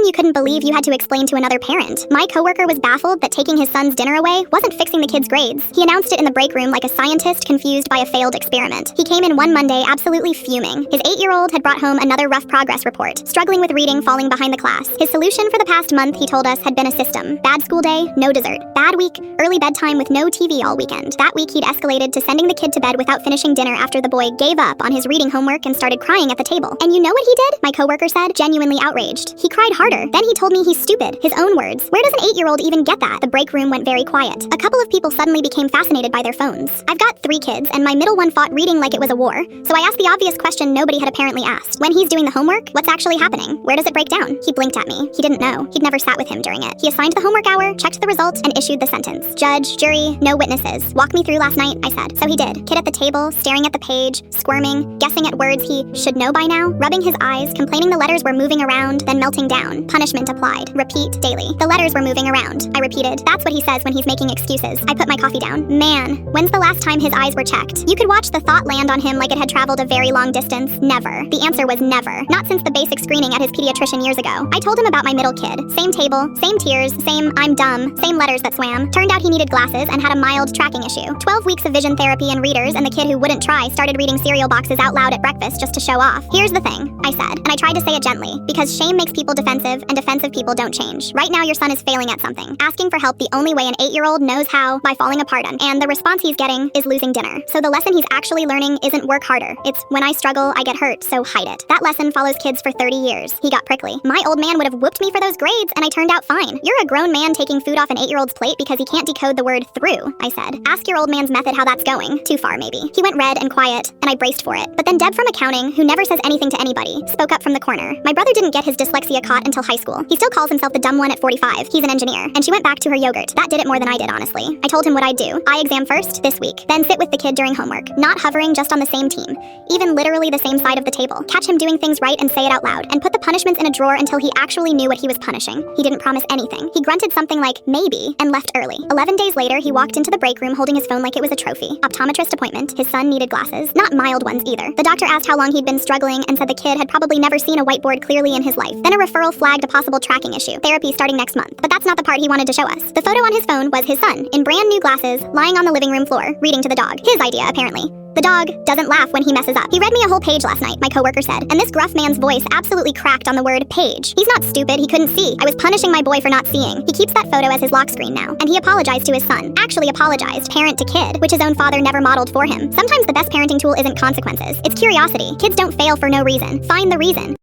you couldn't believe you had to explain to another parent. My coworker was baffled that taking his son's dinner away wasn't fixing the kid's grades. He announced it in the break room like a scientist confused by a failed experiment. He came in one Monday absolutely fuming. His 8-year-old had brought home another rough progress report, struggling with reading, falling behind the class. His solution for the past month, he told us, had been a system. Bad school day, no dessert. Bad week, early bedtime with no TV all weekend. That week he'd escalated to sending the kid to bed without finishing dinner after the boy gave up on his reading homework and started crying at the table. And you know what he did? My coworker said, genuinely outraged. He cried harder. Then he told me he's stupid. His own words. Where does an 8-year-old even get that? The break room went very quiet. A couple of people suddenly became fascinated by their phones. I've got 3 kids, and my middle one fought reading like it was a war. So I asked the obvious question nobody had apparently asked. When he's doing the homework, what's actually happening? Where does it break down? He blinked at me. He didn't know. He'd never sat with him during it. He assigned the homework hour, checked the results, and issued the sentence. Judge, jury, no witnesses. Walk me through last night, I said. So he did. Kid at the table, staring at the page, squirming, guessing at words he should know by now, rubbing his eyes, complaining the letters were moving around, then melting down. Punishment applied. Repeat daily. The letters were moving around. I repeated. That's what he says when he's making excuses. I put my coffee down. Man, when's the last time his eyes were checked? You could watch the thought land on him like it had traveled a very long distance. Never. The answer was never. Not since the basic screening at his pediatrician years ago. I told him about my middle kid. Same table, same tears, same I'm dumb, same letters that swam. Turned out he needed glasses and had a mild tracking issue. 12 weeks of vision therapy and readers, and the kid who wouldn't try started reading cereal boxes out loud at breakfast just to show off. Here's the thing, I said, and I tried to say it gently, because shame makes people defensive, and defensive people don't change. Right now your son is failing at something. Asking for help the only way an 8-year-old knows how, by falling apart on, and the response he's getting is losing dinner. So the lesson he's actually learning isn't work harder. It's when I struggle, I get hurt, so hide it. That lesson follows kids for 30 years. He got prickly. My old man would have whooped me for those grades, and I turned out fine. You're a grown man taking food off an 8-year-old's plate because he can't decode the word through, I said. Ask your old man's method how that's going. Too far, maybe. He went red and quiet, and I braced for it. But then Deb from accounting, who never says anything to anybody, spoke up from the corner. My brother didn't get his dyslexia caught until high school. He still calls himself the dumb one at 45. He's an engineer. And she went back to her yogurt. That did it more than I did, honestly. I told him what I'd do. Eye exam first, this week. Then sit with the kid during homework. Not hovering, just on the same team. Even literally the same side of the table. Catch him doing things right and say it out loud. And put the punishments in a drawer until he actually knew what he was punishing. He didn't promise anything. He grunted something like, maybe, and left early. 11 days later, he walked into the break room holding his phone like it was a trophy. Optometrist appointment. His son needed glasses. Not mild ones either. The doctor asked how long he'd been struggling and said the kid had probably never seen a whiteboard clearly in his life. Then a referral flagged a possible tracking issue. Therapy starting next month. But that's not the part he wanted to show us. The photo on his phone was his son, in brand new glasses, lying on the living room floor, reading to the dog. His idea, apparently. The dog doesn't laugh when he messes up. He read me a whole page last night, my coworker said, and this gruff man's voice absolutely cracked on the word page. He's not stupid, he couldn't see. I was punishing my boy for not seeing. He keeps that photo as his lock screen now, and he apologized to his son. Actually apologized, parent to kid, which his own father never modeled for him. Sometimes the best parenting tool isn't consequences, it's curiosity. Kids don't fail for no reason. Find the reason.